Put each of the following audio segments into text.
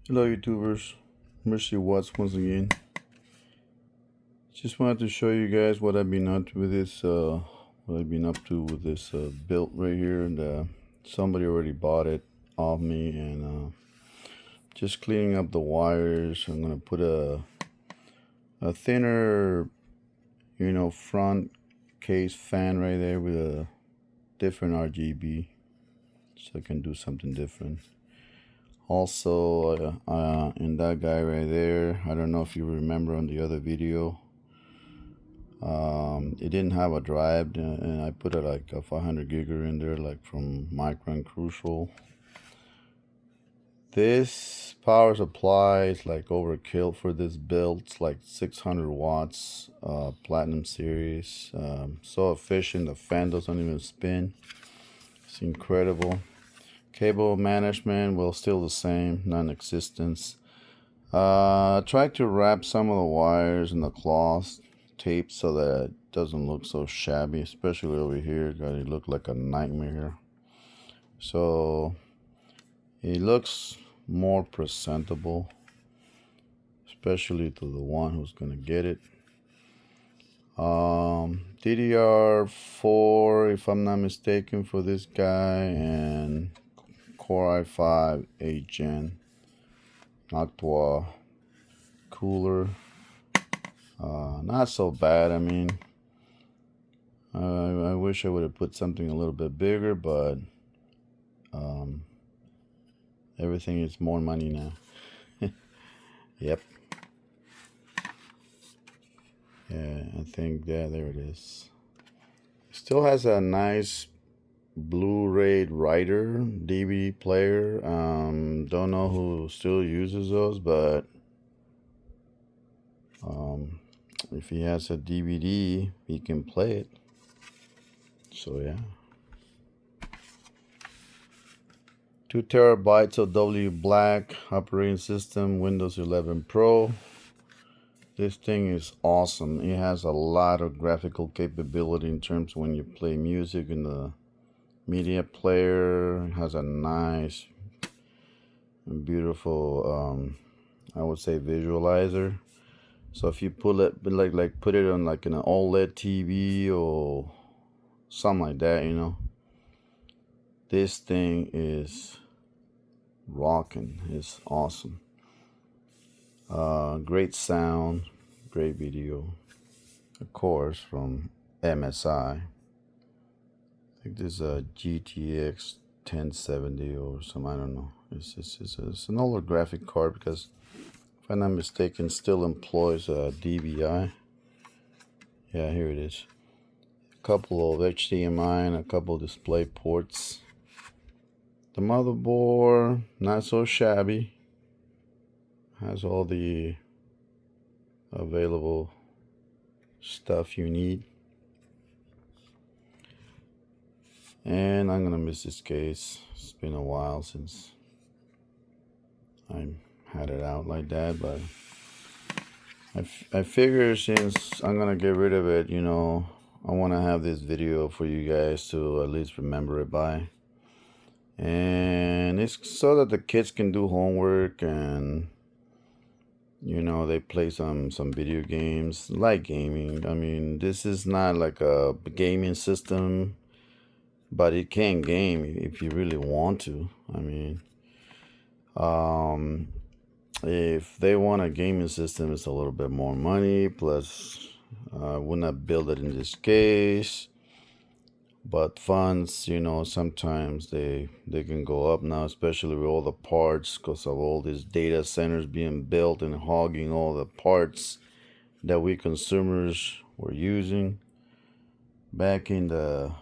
Hello YouTubers, Mercey Watts once again. Just wanted to show you guys what I've been up to with this built right here, and somebody already bought it off me, and just cleaning up the wires. I'm gonna put a thinner, front case fan right there with a different RGB, so I can do something different. Also, in that guy right there, I don't know if you remember on the other video, it didn't have a drive, and I put like a 500 giger in there, like from Micron Crucial. This power supply is like overkill for this build. It's like 600 watts, Platinum series. So efficient, the fan doesn't even spin. It's incredible. Cable management, well, still the same, non-existent. Try to wrap some of the wires in the cloth tape so that it doesn't look so shabby, especially over here. It look like a nightmare. So it looks more presentable, especially to the one who's gonna get it. DDR4, if I'm not mistaken, for this guy, and Core i5 8 Gen Octa cooler. Not so bad. I mean, I wish I would have put something a little bit bigger, but everything is more money now. Yep. Yeah, I think, yeah, there it is. Still has a nice Blu-ray writer, DVD player. Don't know who still uses those, but if he has a DVD, he can play it. So yeah. 2 terabytes of W Black operating system, Windows 11 Pro. This thing is awesome. It has a lot of graphical capability in terms of when you play music in the media player. It has a nice and beautiful, I would say, visualizer. So if you pull it, like put it on like an OLED TV or something like that, this thing is rocking. It's awesome. Great sound, great video, of course, from MSI. I think this is a GTX 1070 or some, I don't know. It's an older graphic card because, if I'm not mistaken, still employs a DVI. Yeah, here it is. A couple of HDMI and a couple of display ports. The motherboard, not so shabby. Has all the available stuff you need. And I'm gonna miss this case. It's been a while since I had it out like that, but I figure since I'm gonna get rid of it, I want to have this video for you guys to at least remember it by. And it's so that the kids can do homework and they play some video games, like gaming. I mean, this is not like a gaming system, but it can game if you really want to. I mean, if they want a gaming system, it's a little bit more money. Plus, I would not build it in this case. But funds, sometimes they can go up now, especially with all the parts, because of all these data centers being built and hogging all the parts that we consumers were using back in the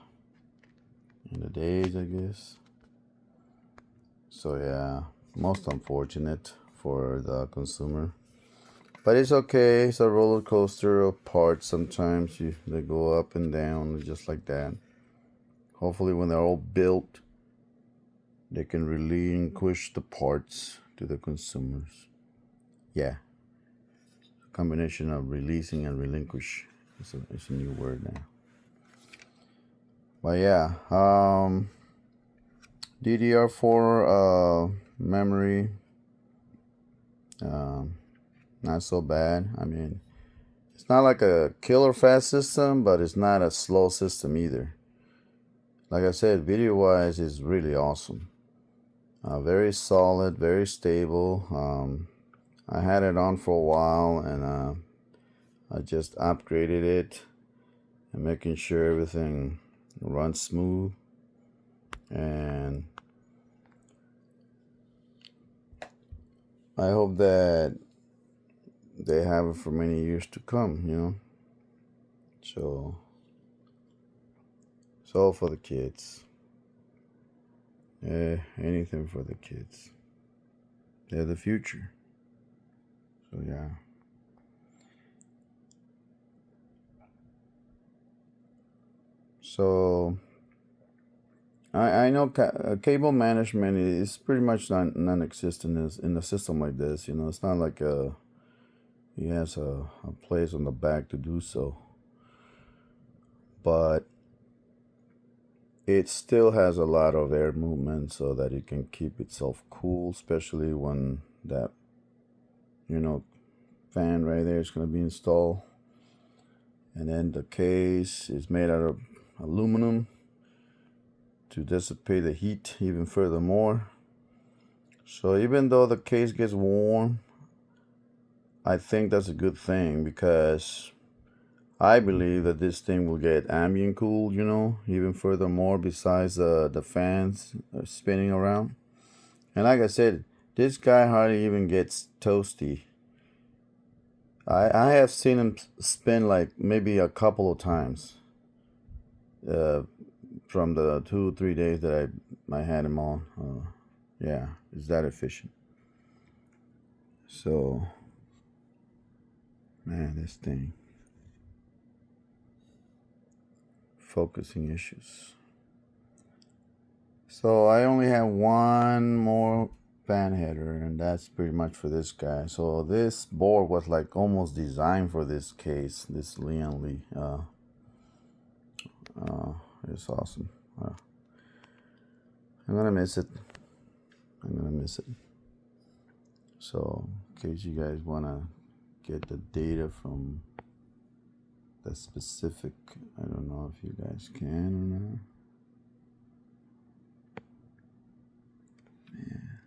days, I guess. So yeah, most unfortunate for the consumer. But it's okay. It's a roller coaster of parts. Sometimes they go up and down just like that. Hopefully when they're all built, they can relinquish the parts to the consumers. Yeah. A combination of releasing and relinquish. It's a new word now. But yeah. DDR4 memory. Not so bad. I mean, it's not like a killer fast system, but it's not a slow system either. Like I said, video wise is really awesome. Very solid, very stable. I had it on for a while, and I just upgraded it and making sure everything runs smooth. And I hope that they have it for many years to come, you know. So it's all for the kids. Anything for the kids. They're the future. So yeah. So I know cable management is pretty much non-existent in a system like this. You know, it's not like he has a place on the back to do so. But it still has a lot of air movement so that it can keep itself cool, especially when that, you know, fan right there is going to be installed. And then the case is made out of aluminum to dissipate the heat even furthermore. So even though the case gets warm, I think that's a good thing, because I believe that this thing will get ambient cooled, you know, even furthermore, besides the fans spinning around. And like I said, this guy hardly even gets toasty. I have seen him spin like maybe a couple of times from the 2 or 3 days that I had him on. Yeah, it's that efficient. So, man, this thing. Focusing issues. So I only have one more fan header, and that's pretty much for this guy. So this board was like almost designed for this case, this Lian-Li. It's awesome. I'm gonna miss it. So in case you guys wanna get the data from the specific, I don't know if you guys can or not. Man,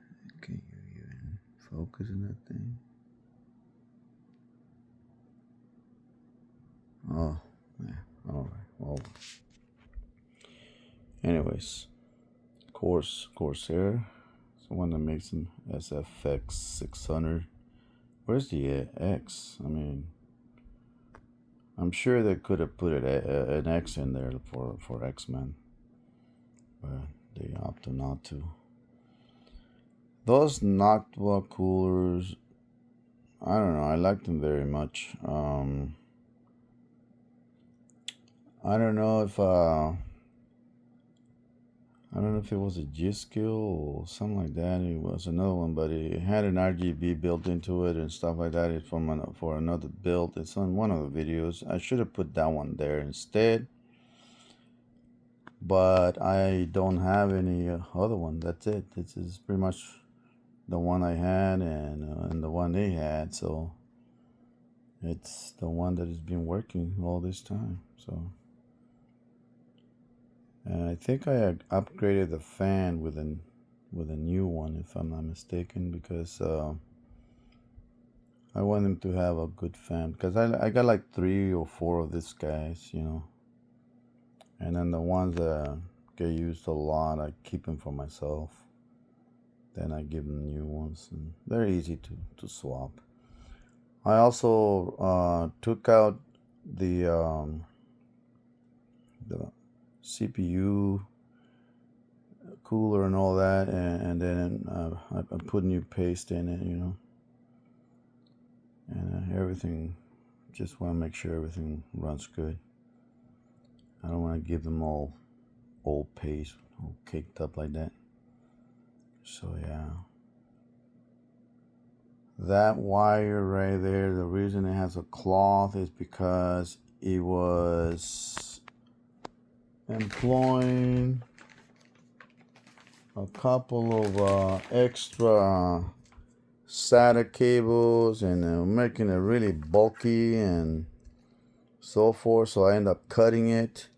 can't you even focus on that thing? Oh, yeah. All right. Well, anyways, Corsair. It's the one that makes them SFX 600. Where's the X? I mean, I'm sure they could have put an X in there for X-Men, but they opted not to. Those Noctua coolers, I don't know. I like them very much. I don't know if it was a G-Skill or something like that. It was another one, but it had an RGB built into it and stuff like that. It's for another build. It's on one of the videos. I should have put that one there instead, but I don't have any other one. That's it. This is pretty much the one I had and the one they had. So it's the one that has been working all this time. So. And I think I upgraded the fan with a new one, if I'm not mistaken, because I want them to have a good fan. Because I got like 3 or 4 of these guys, you know. And then the ones that get used a lot, I keep them for myself. Then I give them new ones, and they're easy to swap. I also took out the CPU cooler and all that, and then I put new paste in it, you know, and everything. Just want to make sure everything runs good. I don't want to give them all old paste, all caked up like that. So yeah, that wire right there, the reason it has a cloth is because it was employing a couple of extra SATA cables, and making it really bulky and so forth. So I end up cutting it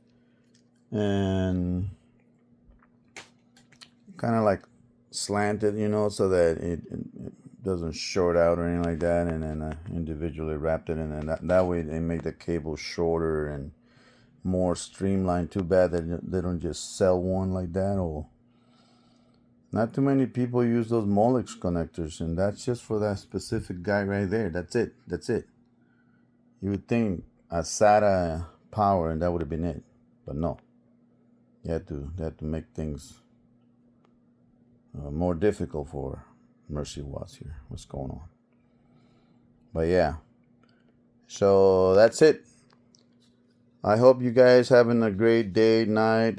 and kind of like slanted, you know, so that it doesn't short out or anything like that. And then individually wrapped it, and then that way they make the cable shorter and more streamlined. Too bad that they don't just sell one like that. Or not too many people use those Molex connectors, and that's just for that specific guy right there. That's it. You would think a SATA power and that would have been it, but no. They had to make things more difficult for Mercey Watts here. What's going on? But yeah, so that's it. I hope you guys having a great day, night,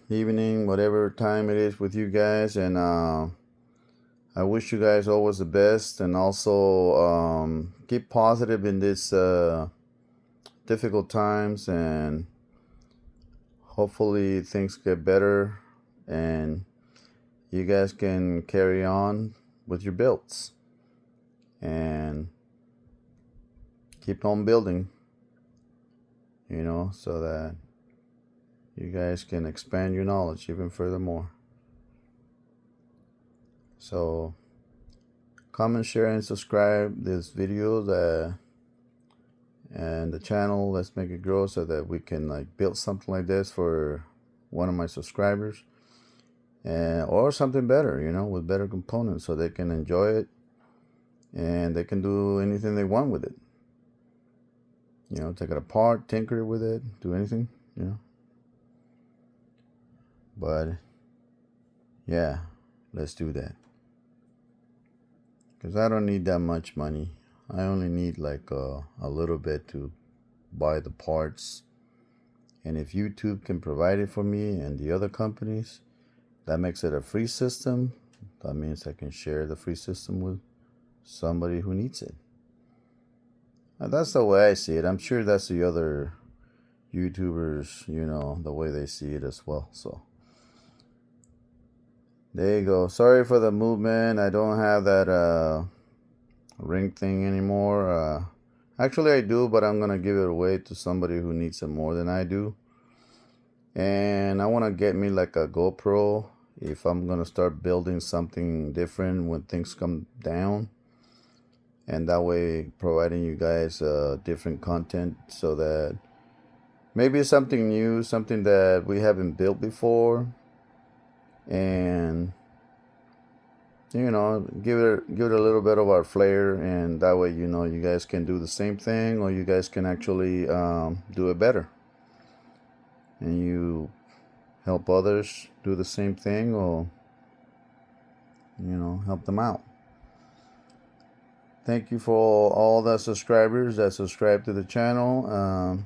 evening, whatever time it is with you guys, and I wish you guys always the best, and also keep positive in this difficult times, and hopefully things get better and you guys can carry on with your builds and keep on building, you know, so that you guys can expand your knowledge even furthermore. So comment, share, and subscribe this video and the channel. Let's make it grow so that we can like build something like this for one of my subscribers, or something better, you know, with better components, so they can enjoy it and they can do anything they want with it. You know, take it apart, tinker with it, do anything, you know. But yeah, let's do that, because I don't need that much money. I only need like a little bit to buy the parts, and if YouTube can provide it for me and the other companies, that makes it a free system. That means I can share the free system with somebody who needs it. And that's the way I see it. I'm sure that's the other YouTubers, you know, the way they see it as well. So there you go. Sorry for the movement. I don't have that ring thing anymore. Actually I do, but I'm gonna give it away to somebody who needs it more than I do. And I want to get me like a GoPro if I'm gonna start building something different when things come down, and that way providing you guys different content, so that maybe something new, something that we haven't built before, and you know, give it a little bit of our flair, and that way, you know, you guys can do the same thing, or you guys can actually do it better, and you help others do the same thing, or you know, help them out. Thank you for all the subscribers that subscribe to the channel.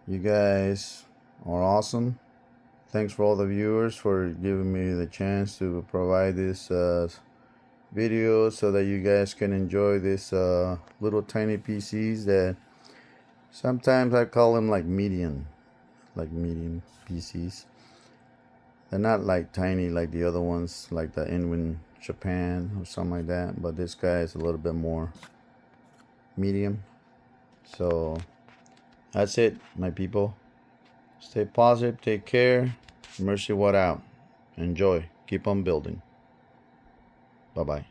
You guys are awesome. Thanks for all the viewers for giving me the chance to provide this video so that you guys can enjoy this little tiny PCs that sometimes I call them like medium PCs. They're not like tiny like the other ones, like the Inwin Japan or something like that, but this guy is a little bit more medium. So that's it, my people. Stay positive, take care. Mercey Watts out. Enjoy. Keep on building. Bye-bye.